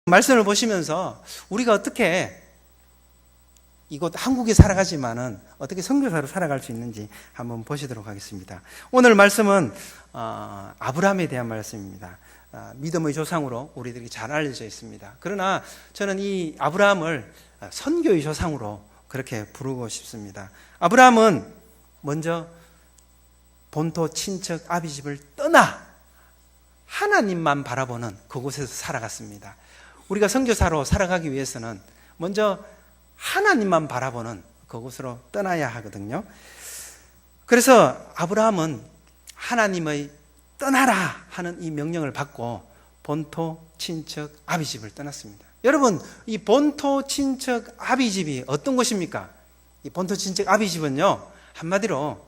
말씀을 보시면서 우리가 어떻게 이곳 한국에 살아가지만은 어떻게 선교사로 살아갈 수 있는지 한번 보시도록 하겠습니다. 오늘 말씀은 아브라함에 대한 말씀입니다. 믿음의 조상으로 우리들이 잘 알려져 있습니다. 그러나 저는 이 아브라함을 선교의 조상으로 그렇게 부르고 싶습니다. 아브라함은 먼저 본토 친척 아비집을 떠나 하나님만 바라보는 그곳에서 살아갔습니다. 우리가 선교사로 살아가기 위해서는 먼저 하나님만 바라보는 그곳으로 떠나야 하거든요. 그래서 아브라함은 하나님의 떠나라 하는 이 명령을 받고 본토 친척 아비집을 떠났습니다. 여러분, 이 본토 친척 아비집이 어떤 곳입니까? 이 본토 친척 아비집은요, 한마디로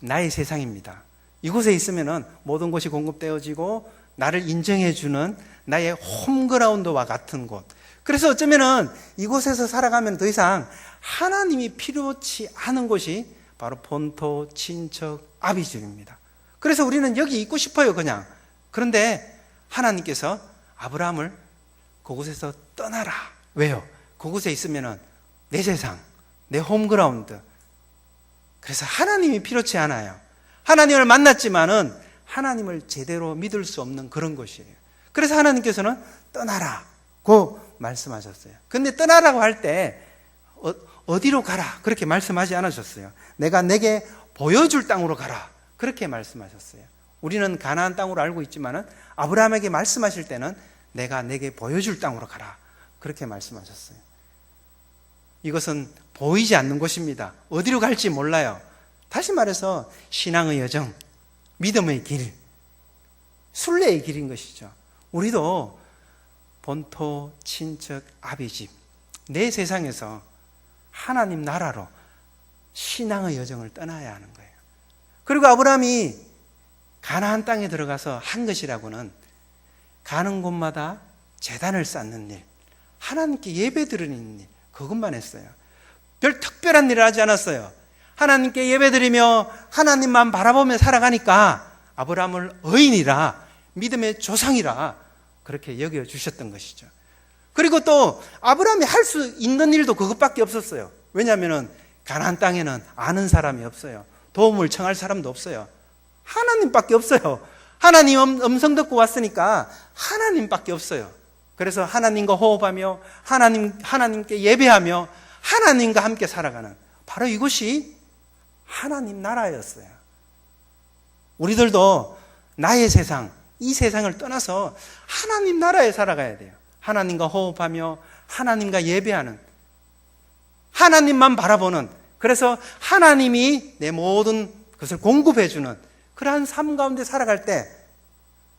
나의 세상입니다. 이곳에 있으면은 모든 것이 공급되어지고 나를 인정해주는 나의 홈그라운드와 같은 곳. 그래서 어쩌면은 이곳에서 살아가면 더 이상 하나님이 필요치 않은 곳이 바로 본토 친척 아비집입니다. 그래서 우리는 여기 있고 싶어요, 그냥. 그런데 하나님께서 아브라함을 그곳에서 떠나라. 왜요? 그곳에 있으면은 내 세상, 내 홈그라운드. 그래서 하나님이 필요치 않아요. 하나님을 만났지만은 하나님을 제대로 믿을 수 없는 그런 것이에요. 그래서 하나님께서는 떠나라고 말씀하셨어요. 근데 떠나라고 할 때 어디로 가라 그렇게 말씀하지 않으셨어요. 내가 내게 보여줄 땅으로 가라 그렇게 말씀하셨어요. 우리는 가나안 땅으로 알고 있지만은 아브라함에게 말씀하실 때는 내가 내게 보여줄 땅으로 가라 그렇게 말씀하셨어요. 이것은 보이지 않는 곳입니다. 어디로 갈지 몰라요. 다시 말해서 신앙의 여정, 믿음의 길, 순례의 길인 것이죠. 우리도 본토 친척 아비집, 내 세상에서 하나님 나라로 신앙의 여정을 떠나야 하는 거예요. 그리고 아브라함이 가나안 땅에 들어가서 한 것이라고는 가는 곳마다 제단을 쌓는 일, 하나님께 예배드리는 일, 그것만 했어요. 별 특별한 일을 하지 않았어요. 하나님께 예배드리며 하나님만 바라보며 살아가니까 아브라함을 의인이라, 믿음의 조상이라 그렇게 여겨주셨던 것이죠. 그리고 또 아브라함이 할 수 있는 일도 그것밖에 없었어요. 왜냐하면 가나안 땅에는 아는 사람이 없어요. 도움을 청할 사람도 없어요. 하나님밖에 없어요. 하나님 음성 듣고 왔으니까 하나님밖에 없어요. 그래서 하나님과 호흡하며 하나님께 예배하며 하나님과 함께 살아가는 바로 이것이 하나님 나라였어요. 우리들도 나의 세상, 이 세상을 떠나서 하나님 나라에 살아가야 돼요. 하나님과 호흡하며 하나님과 예배하는, 하나님만 바라보는, 그래서 하나님이 내 모든 것을 공급해주는 그러한 삶 가운데 살아갈 때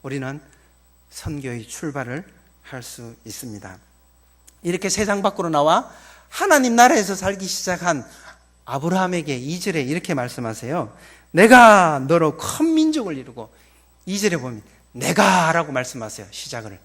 우리는 선교의 출발을 할 수 있습니다. 이렇게 세상 밖으로 나와 하나님 나라에서 살기 시작한 아브라함에게 2절에 이렇게 말씀하세요. 내가 너로 큰 민족을 이루고, 2절에 보면 내가 라고 말씀하세요. 시작을.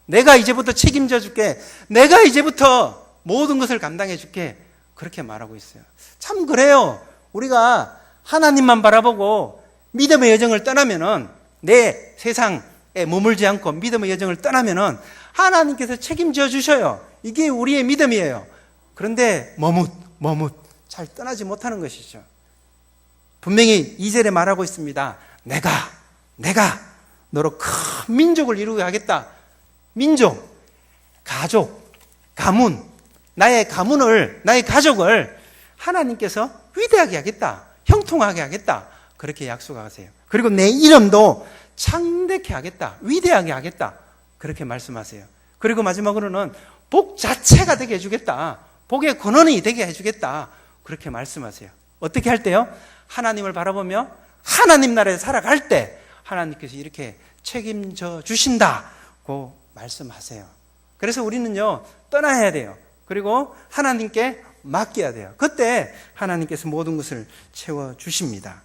내가 이제부터 책임져 줄게. 내가 이제부터 모든 것을 감당해 줄게. 그렇게 말하고 있어요. 참 그래요. 우리가 하나님만 바라보고 믿음의 여정을 떠나면은, 내 세상에 머물지 않고 믿음의 여정을 떠나면은 하나님께서 책임져 주셔요. 이게 우리의 믿음이에요. 그런데 머뭇 잘 떠나지 못하는 것이죠. 분명히 2절에 말하고 있습니다. 내가 너로 큰 민족을 이루게 하겠다. 민족, 가족, 가문, 나의 가문을, 나의 가족을 하나님께서 위대하게 하겠다. 형통하게 하겠다. 그렇게 약속하세요. 그리고 내 이름도 창대케 하겠다. 위대하게 하겠다. 그렇게 말씀하세요. 그리고 마지막으로는 복 자체가 되게 해주겠다. 복의 근원이 되게 해주겠다. 그렇게 말씀하세요. 어떻게 할 때요? 하나님을 바라보며 하나님 나라에 살아갈 때 하나님께서 이렇게 책임져 주신다고 말씀하세요. 그래서 우리는요, 떠나야 돼요. 그리고 하나님께 맡겨야 돼요. 그때 하나님께서 모든 것을 채워주십니다.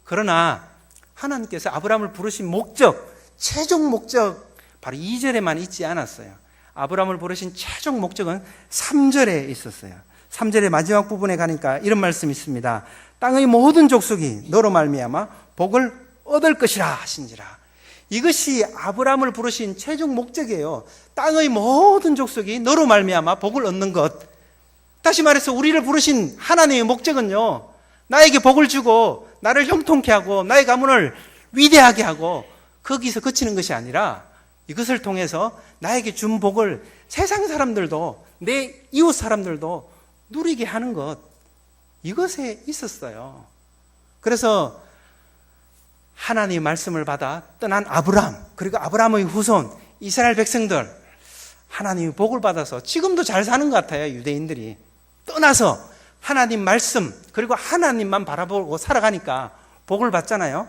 그러나 하나님께서 아브라함을 부르신 목적, 최종 목적, 바로 2절에만 있지 않았어요. 아브라함을 부르신 최종 목적은 3절에 있었어요. 3절의 마지막 부분에 가니까 이런 말씀이 있습니다. 땅의 모든 족속이 너로 말미암아 복을 얻을 것이라 하신지라. 이것이 아브라함을 부르신 최종 목적이에요. 땅의 모든 족속이 너로 말미암아 복을 얻는 것. 다시 말해서 우리를 부르신 하나님의 목적은요, 나에게 복을 주고 나를 형통케 하고 나의 가문을 위대하게 하고 거기서 그치는 것이 아니라 이것을 통해서 나에게 준 복을 세상 사람들도 내 이웃 사람들도 누리게 하는 것, 이것에 있었어요. 그래서 하나님의 말씀을 받아 떠난 아브라함, 그리고 아브라함의 후손 이스라엘 백성들, 하나님의 복을 받아서 지금도 잘 사는 것 같아요. 유대인들이 떠나서 하나님 말씀 그리고 하나님만 바라보고 살아가니까 복을 받잖아요.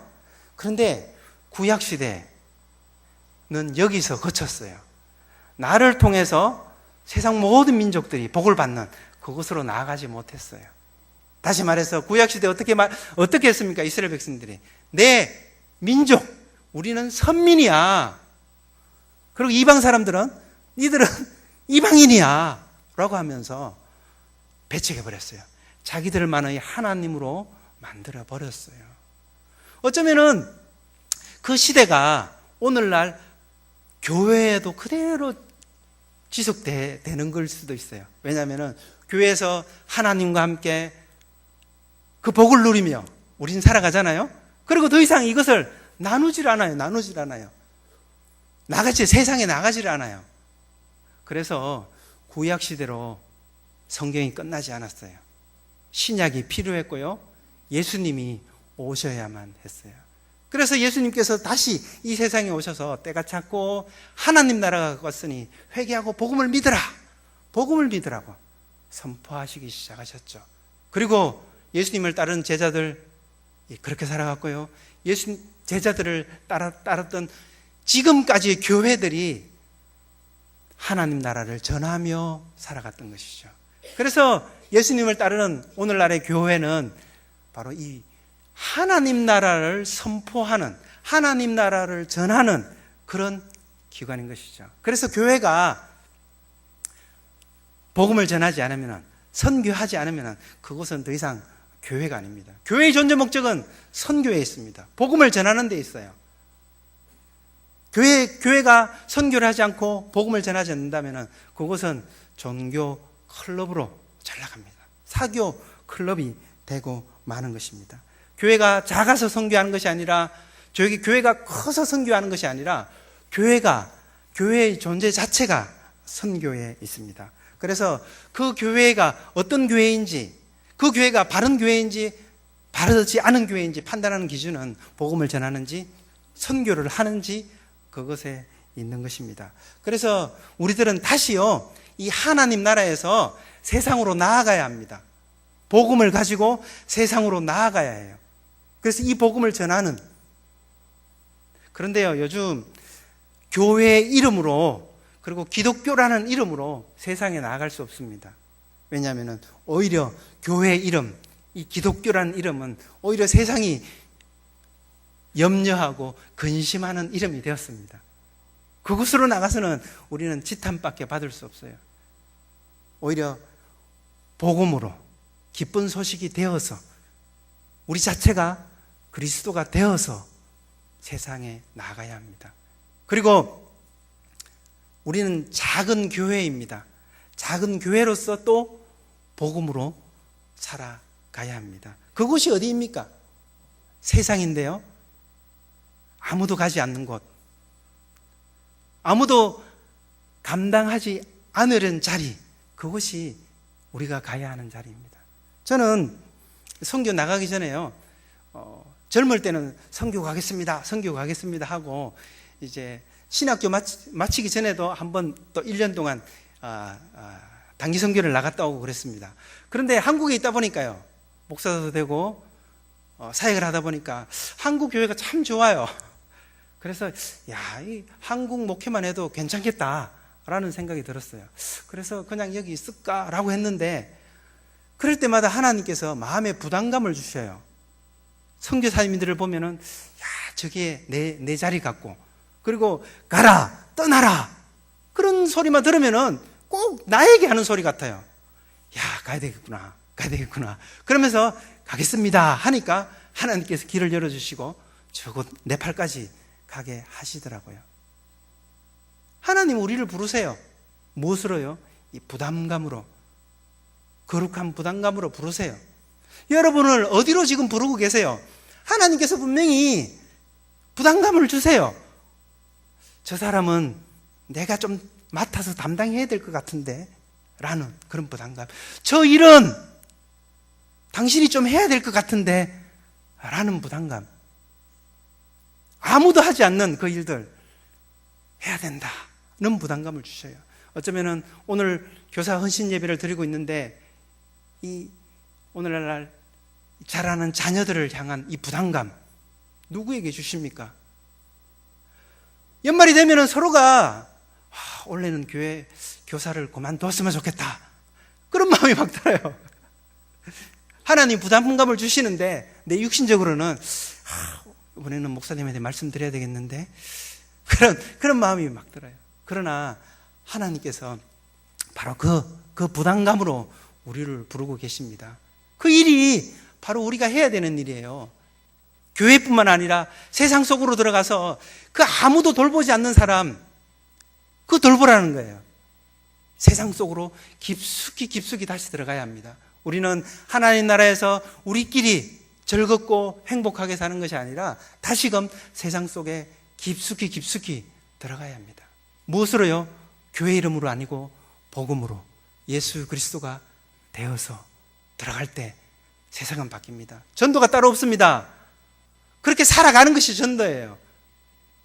그런데 구약시대는 여기서 거쳤어요. 나를 통해서 세상 모든 민족들이 복을 받는 그곳으로 나아가지 못했어요. 다시 말해서 구약시대 어떻게 했습니까? 이스라엘 백성들이 내 민족, 우리는 선민이야. 그리고 이방 사람들은 니들은 이방인이야 라고 하면서 배척해버렸어요. 자기들만의 하나님으로 만들어버렸어요. 어쩌면은 그 시대가 오늘날 교회에도 그대로 지속되는 걸 수도 있어요. 왜냐하면 교회에서 하나님과 함께 그 복을 누리며 우린 살아가잖아요. 그리고 더 이상 이것을 나누질 않아요. 나같이 세상에 나가질 않아요. 그래서 구약시대로 성경이 끝나지 않았어요. 신약이 필요했고요. 예수님이 오셔야만 했어요. 그래서 예수님께서 다시 이 세상에 오셔서 때가 찼고 하나님 나라가 왔으니 회개하고 복음을 믿으라고 선포하시기 시작하셨죠. 그리고 예수님을 따르는 제자들 그렇게 살아갔고요. 예수 제자들을 따랐던 지금까지의 교회들이 하나님 나라를 전하며 살아갔던 것이죠. 그래서 예수님을 따르는 오늘날의 교회는 바로 이 하나님 나라를 선포하는, 하나님 나라를 전하는 그런 기관인 것이죠. 그래서 교회가 복음을 전하지 않으면, 선교하지 않으면 그것은 더 이상 교회가 아닙니다. 교회의 존재 목적은 선교에 있습니다. 복음을 전하는 데 있어요. 교회가 선교를 하지 않고 복음을 전하지 않는다면 그것은 종교 클럽으로 전락합니다. 사교 클럽이 되고 마는 것입니다. 교회가 작아서 선교하는 것이 아니라, 교회가 커서 선교하는 것이 아니라 교회의 존재 자체가 선교에 있습니다. 그래서 그 교회가 어떤 교회인지, 그 교회가 바른 교회인지 바르지 않은 교회인지 판단하는 기준은 복음을 전하는지 선교를 하는지 그것에 있는 것입니다. 그래서 우리들은 다시요, 이 하나님 나라에서 세상으로 나아가야 합니다. 복음을 가지고 세상으로 나아가야 해요. 그래서 이 복음을 전하는, 그런데요, 요즘 교회의 이름으로, 그리고 기독교라는 이름으로 세상에 나아갈 수 없습니다. 왜냐하면 오히려 교회의 이름, 이 기독교라는 이름은 오히려 세상이 염려하고 근심하는 이름이 되었습니다. 그곳으로 나가서는 우리는 지탄밖에 받을 수 없어요. 오히려 복음으로 기쁜 소식이 되어서 우리 자체가 그리스도가 되어서 세상에 나가야 합니다. 그리고 우리는 작은 교회입니다. 작은 교회로서 또 복음으로 살아가야 합니다. 그곳이 어디입니까? 세상인데요. 아무도 가지 않는 곳, 아무도 감당하지 않으려는 자리, 그것이 우리가 가야 하는 자리입니다. 저는 선교 나가기 전에요, 젊을 때는 선교 가겠습니다 하고, 이제 신학교 마치기 전에도 한번 또 1년 동안 단기 선교를 나갔다 오고 그랬습니다. 그런데 한국에 있다 보니까요, 목사도 되고 사역을 하다 보니까 한국 교회가 참 좋아요. 그래서 이 한국 목회만 해도 괜찮겠다라는 생각이 들었어요. 그래서 그냥 여기 있을까라고 했는데, 그럴 때마다 하나님께서 마음에 부담감을 주셔요. 선교사님들을 보면은 저게 내 자리 같고, 그리고 가라, 떠나라, 그런 소리만 들으면은 꼭 나에게 하는 소리 같아요. 가야 되겠구나. 그러면서 가겠습니다 하니까 하나님께서 길을 열어주시고 저곳 네팔까지 가게 하시더라고요. 하나님 우리를 부르세요. 무엇으로요? 이 부담감으로, 거룩한 부담감으로 부르세요. 여러분을 어디로 지금 부르고 계세요? 하나님께서 분명히 부담감을 주세요. 저 사람은 내가 좀 맡아서 담당해야 될 것 같은데 라는 그런 부담감. 저 일은 당신이 좀 해야 될 것 같은데 라는 부담감. 아무도 하지 않는 그 일들 해야 된다는 부담감을 주셔요. 어쩌면은 오늘 교사 헌신 예배를 드리고 있는데 이 오늘날 자라는 자녀들을 향한 이 부담감 누구에게 주십니까? 연말이 되면은 서로가 원래는 교회 교사를 그만뒀으면 좋겠다 그런 마음이 막 들어요. 하나님 부담감을 주시는데 내 육신적으로는 이번에는 목사님한테 말씀드려야 되겠는데 그런 마음이 막 들어요. 그러나 하나님께서 바로 그 부담감으로 우리를 부르고 계십니다. 그 일이 바로 우리가 해야 되는 일이에요. 교회뿐만 아니라 세상 속으로 들어가서 그 아무도 돌보지 않는 사람, 그 돌보라는 거예요. 세상 속으로 깊숙이 다시 들어가야 합니다. 우리는 하나님 나라에서 우리끼리 즐겁고 행복하게 사는 것이 아니라 다시금 세상 속에 깊숙이 들어가야 합니다. 무엇으로요? 교회 이름으로 아니고 복음으로 예수 그리스도가 되어서 들어갈 때 세상은 바뀝니다. 전도가 따로 없습니다. 그렇게 살아가는 것이 전도예요.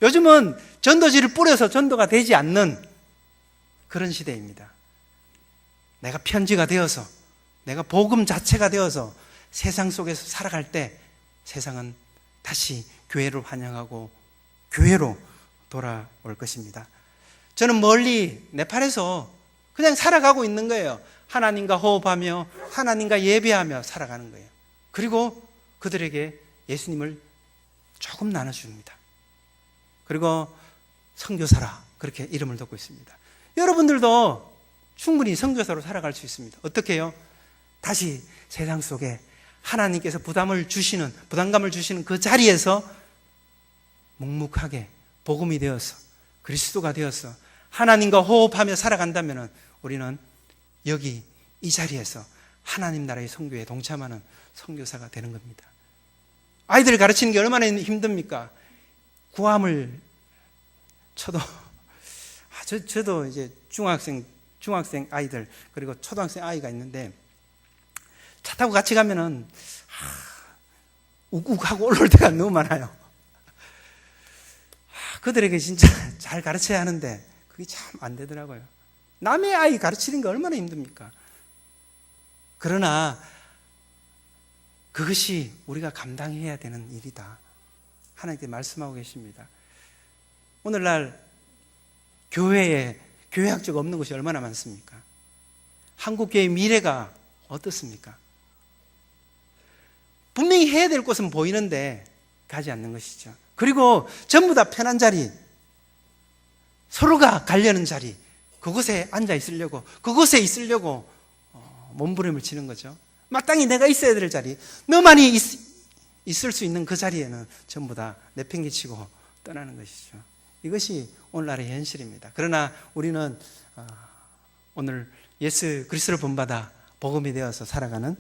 요즘은 전도지를 뿌려서 전도가 되지 않는 그런 시대입니다. 내가 편지가 되어서, 내가 복음 자체가 되어서 세상 속에서 살아갈 때 세상은 다시 교회를 환영하고 교회로 돌아올 것입니다. 저는 멀리 네팔에서 그냥 살아가고 있는 거예요. 하나님과 호흡하며 하나님과 예배하며 살아가는 거예요. 그리고 그들에게 예수님을 조금 나눠줍니다. 그리고 선교사라 그렇게 이름을 듣고 있습니다. 여러분들도 충분히 선교사로 살아갈 수 있습니다. 어떻게 해요? 다시 세상 속에 하나님께서 부담감을 주시는 그 자리에서 묵묵하게 복음이 되어서 그리스도가 되어서 하나님과 호흡하며 살아간다면 우리는 여기 이 자리에서 하나님 나라의 선교에 동참하는 선교사가 되는 겁니다. 아이들을 가르치는 게 얼마나 힘듭니까? 구함을 쳐도 저도 이제 중학생 아이들 그리고 초등학생 아이가 있는데 차 타고 같이 가면은 욱욱하고 올라올 때가 너무 많아요. 그들에게 진짜 잘 가르쳐야 하는데 그게 참 안 되더라고요. 남의 아이 가르치는 게 얼마나 힘듭니까? 그러나 그것이 우리가 감당해야 되는 일이다. 하나님께 말씀하고 계십니다. 오늘날 교회에 교회학자가 없는 것이 얼마나 많습니까? 한국교회의 미래가 어떻습니까? 분명히 해야 될 곳은 보이는데 가지 않는 것이죠. 그리고 전부 다 편한 자리, 서로가 가려는 자리, 그곳에 앉아 있으려고, 그곳에 있으려고 몸부림을 치는 거죠. 마땅히 내가 있어야 될 자리, 너만이 있을 수 있는 그 자리에는 전부 다 내팽개치고 떠나는 것이죠. 이것이 오늘날의 현실입니다. 그러나 우리는 오늘 예수 그리스도를 본받아 복음이 되어서 살아가는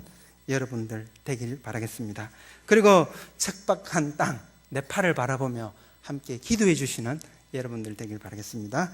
여러분들 되길 바라겠습니다. 그리고 척박한 땅 네팔을 바라보며 함께 기도해 주시는 여러분들 되길 바라겠습니다.